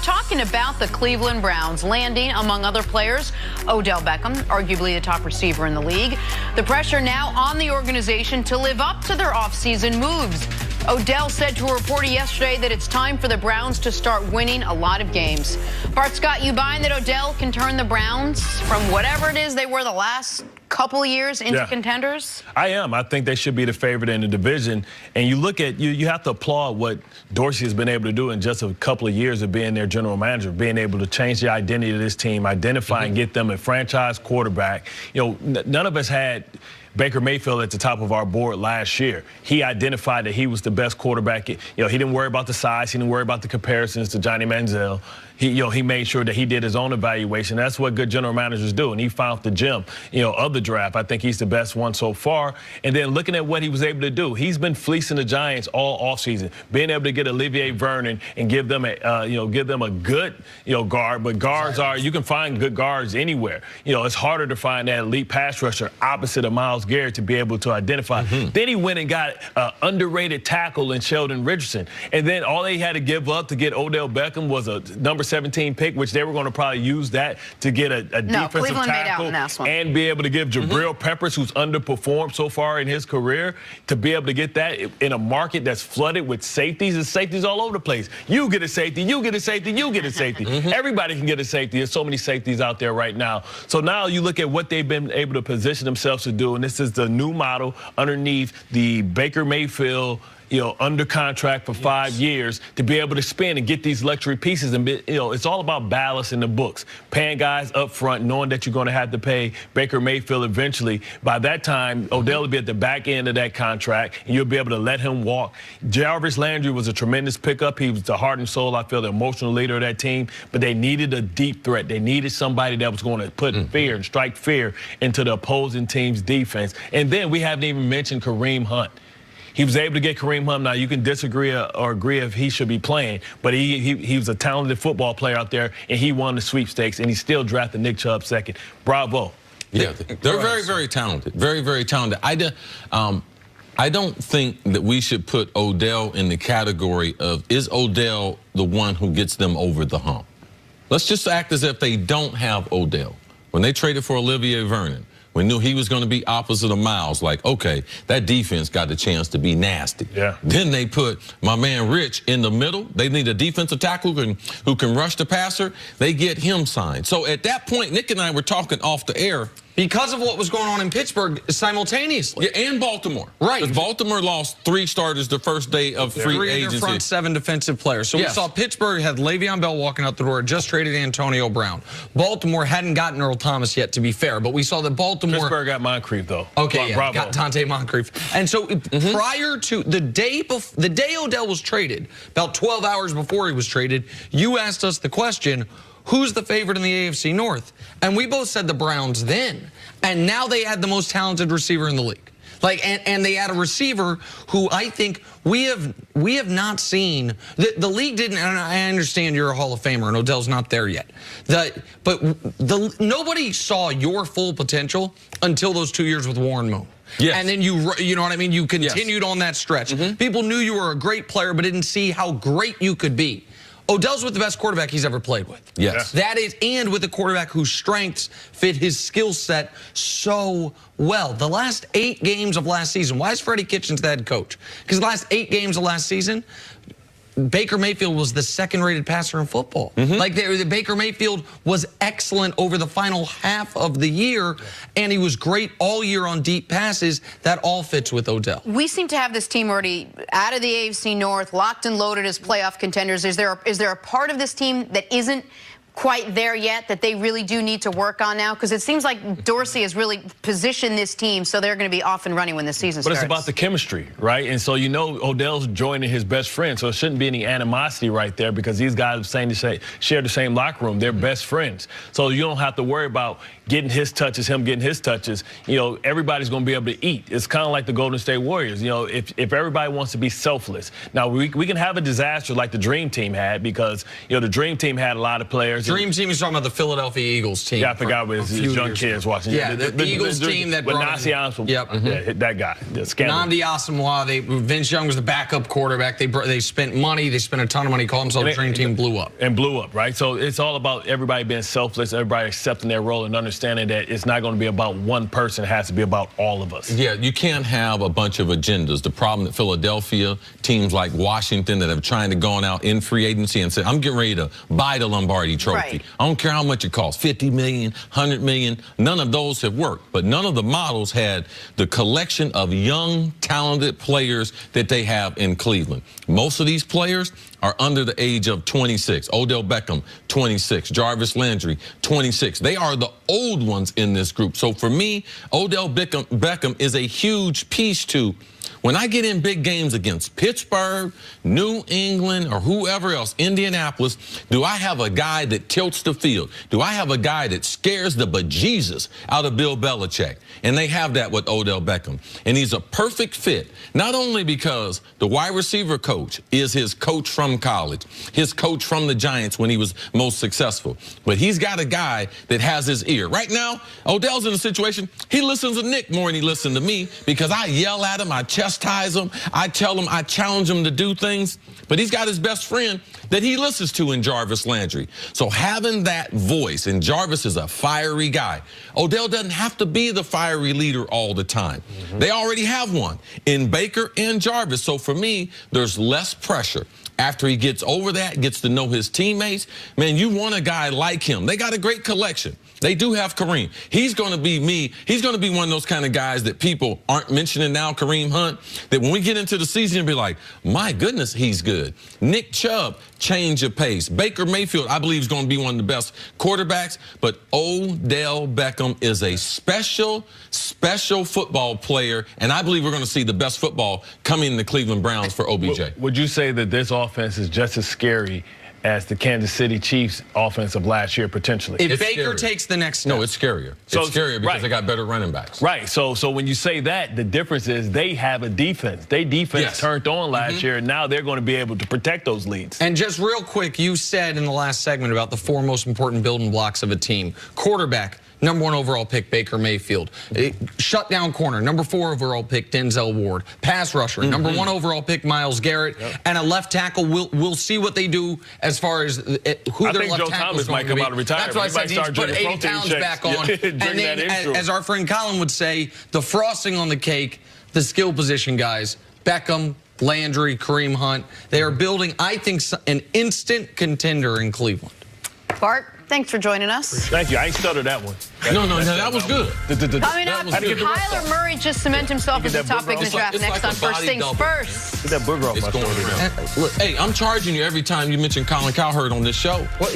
talking about the Cleveland Browns landing, among other players, Odell Beckham, arguably the top receiver in the league. The pressure now on the organization to live up to their offseason moves. Odell said to a reporter yesterday that it's time for the Browns to start winning a lot of games. Bart Scott, you buying that Odell can turn the Browns from whatever it is they were the last couple of years into contenders? I am. I think they should be the favorite in the division. And you look at, you have to applaud what Dorsey has been able to do in just a couple of years of being their general manager, being able to change the identity of this team, identify and get them a franchise quarterback. You know, none of us had Baker Mayfield at the top of our board last year. He identified that he was the best quarterback. You know, he didn't worry about the size. He didn't worry about the comparisons to Johnny Manziel. He made sure that he did his own evaluation. That's what good general managers do. And he found the gem, of the draft. I think he's the best one so far. And then looking at what he was able to do, he's been fleecing the Giants all offseason, being able to get Olivier Vernon and give them a good, guard. But guards you can find good guards anywhere. It's harder to find that elite pass rusher opposite of Myles Garrett to be able to identify. Then he went and got an underrated tackle in Sheldon Richardson. And then all they had to give up to get Odell Beckham was a number 17 pick, which they were going to probably use that to get a defensive tackle and be able to give Jabril Peppers, who's underperformed so far in his career, to be able to get that in a market that's flooded with safeties. And safeties all over the place. You get a safety, you get a safety, you get a safety. Everybody can get a safety. There's so many safeties out there right now. So now you look at what they've been able to position themselves to do, and this is the new model underneath the Baker Mayfield under contract for 5 years to be able to spend and get these luxury pieces. And, it's all about balance in the books. Paying guys up front, knowing that you're going to have to pay Baker Mayfield eventually. By that time, Odell will be at the back end of that contract, and you'll be able to let him walk. Jarvis Landry was a tremendous pickup. He was the heart and soul, I feel, the emotional leader of that team. But they needed a deep threat. They needed somebody that was going to put fear and strike fear into the opposing team's defense. And then we haven't even mentioned Kareem Hunt. He was able to get Kareem Hunt. Now, you can disagree or agree if he should be playing, but he was a talented football player out there, and he won the sweepstakes, and he still drafted Nick Chubb second. Bravo. Yeah, they're very, very talented. Very, very talented. I don't think that we should put Odell in the category of, is Odell the one who gets them over the hump? Let's just act as if they don't have Odell. When they traded for Olivier Vernon, we knew he was going to be opposite of Myles. Like, okay, that defense got the chance to be nasty. Yeah. Then they put my man Rich in the middle. They need a defensive tackle who can rush the passer. They get him signed. So at that point, Nick and I were talking off the air. Because of what was going on in Pittsburgh simultaneously. Yeah, and Baltimore. Right. Because Baltimore lost 3 starters the first day of free agency. 3 front 7 defensive players. So we saw Pittsburgh had Le'Veon Bell walking out the door, just traded Antonio Brown. Baltimore hadn't gotten Earl Thomas yet, to be fair, but we saw that Baltimore... Pittsburgh got Moncrief, though. Okay, got Dante Moncrief. And so prior to the day Odell was traded, about 12 hours before he was traded, you asked us the question, who's the favorite in the AFC North? And we both said the Browns then. And now they had the most talented receiver in the league. And they had a receiver who I think we have not seen. The league didn't, and I understand you're a Hall of Famer and Odell's not there yet. But nobody saw your full potential until those 2 years with Warren Moon. Yes. And then you know what I mean? You continued on that stretch. People knew you were a great player, but didn't see how great you could be. Odell's with the best quarterback he's ever played with. Yes. That is, and with a quarterback whose strengths fit his skill set so well. The last 8 games of last season, why is Freddie Kitchens the head coach? Because the last 8 games of last season, Baker Mayfield was the second-rated passer in football. Baker Mayfield was excellent over the final half of the year, and he was great all year on deep passes. That all fits with Odell. We seem to have this team already out of the AFC North, locked and loaded as playoff contenders. Is there a part of this team that isn't quite there yet that they really do need to work on now? Because it seems like Dorsey has really positioned this team so they're going to be off and running when the season starts. But it's about the chemistry, right? And so Odell's joining his best friend, so it shouldn't be any animosity right there because these guys share the same locker room. They're best friends. So you don't have to worry about getting his touches, him getting his touches, you know, everybody's going to be able to eat. It's kind of like the Golden State Warriors. You know, if everybody wants to be selfless. Now, we can have a disaster like the Dream Team had because, you know, the Dream Team had a lot of players. Dream Team is talking about the Philadelphia Eagles team. Yeah, I forgot what his young kids watching. Yeah, the Eagles team that brought Nasi Asamoah, yeah, that guy. Nnamdi Asamoah, Vince Young was the backup quarterback. They spent money. They spent a ton of money. Called themselves the Dream Team, blew up. And blew up, right? So it's all about everybody being selfless, everybody accepting their role and understanding that it's not going to be about one person. It has to be about all of us. Yeah, you can't have a bunch of agendas. The problem that Philadelphia, teams like Washington that have trying to gone out in free agency and said, I'm getting ready to buy the Lombardi Trophy. Right. I don't care how much it costs, 50 million, 100 million. None of those have worked. But none of the models had the collection of young, talented players that they have in Cleveland. Most of these players are under the age of 26. Odell Beckham, 26. Jarvis Landry, 26. They are the old ones in this group. So for me, Odell Beckham is a huge piece to when I get in big games against Pittsburgh, New England, or whoever else, Indianapolis, do I have a guy that tilts the field? Do I have a guy that scares the bejesus out of Bill Belichick? And they have that with Odell Beckham. And he's a perfect fit, not only because the wide receiver coach is his coach from college, his coach from the Giants when he was most successful, but he's got a guy that has his ear. Right now, Odell's in a situation, he listens to Nick more than he listens to me because I yell at him, I chastise him, I tell him, I challenge him to do things, but he's got his best friend that he listens to in Jarvis Landry. So having that voice, and Jarvis is a fiery guy. Odell doesn't have to be the fiery leader all the time. They already have one in Baker and Jarvis. So for me, there's less pressure. After he gets over that, gets to know his teammates, man, you want a guy like him. They got a great collection. They do have Kareem. He's going to be me. He's going to be one of those kind of guys that people aren't mentioning now, Kareem Hunt, that when we get into the season, you'll be like, my goodness, he's good. Nick Chubb, change of pace. Baker Mayfield, I believe, is going to be one of the best quarterbacks. But Odell Beckham is a special football player, and I believe we're going to see the best football coming in the Cleveland Browns for OBJ. Would you say that this offense is just as scary as the Kansas City Chiefs offense of last year, potentially? If Baker takes the next step. No, it's scarier. It's scarier because they got better running backs. Right. So when you say that, the difference is they have a defense. Their defense turned on last year, and now they're going to be able to protect those leads. And just real quick, you said in the last segment about the 4 most important building blocks of a team. Quarterback, #1 overall pick, Baker Mayfield. Shutdown corner, #4 overall pick, Denzel Ward. Pass rusher, #1 overall pick, Myles Garrett. And a left tackle, we'll see what they do as far as who their left tackle is going to be. I think Joe Thomas might come out of retirement. That's why I said he needs to put 80 pounds back on. And then, as our friend Colin would say, the frosting on the cake, the skill position guys, Beckham, Landry, Kareem Hunt. They are building, I think, an instant contender in Cleveland. Bart, thanks for joining us. Thank you. I ain't stuttered that one. No, that was good. Coming up, Kyler Murray just cement himself as the top pick in the draft. Next on First Things First. Get that booger off my shoulder. Look, hey, I'm charging you every time you mention Colin Cowherd on this show. Well,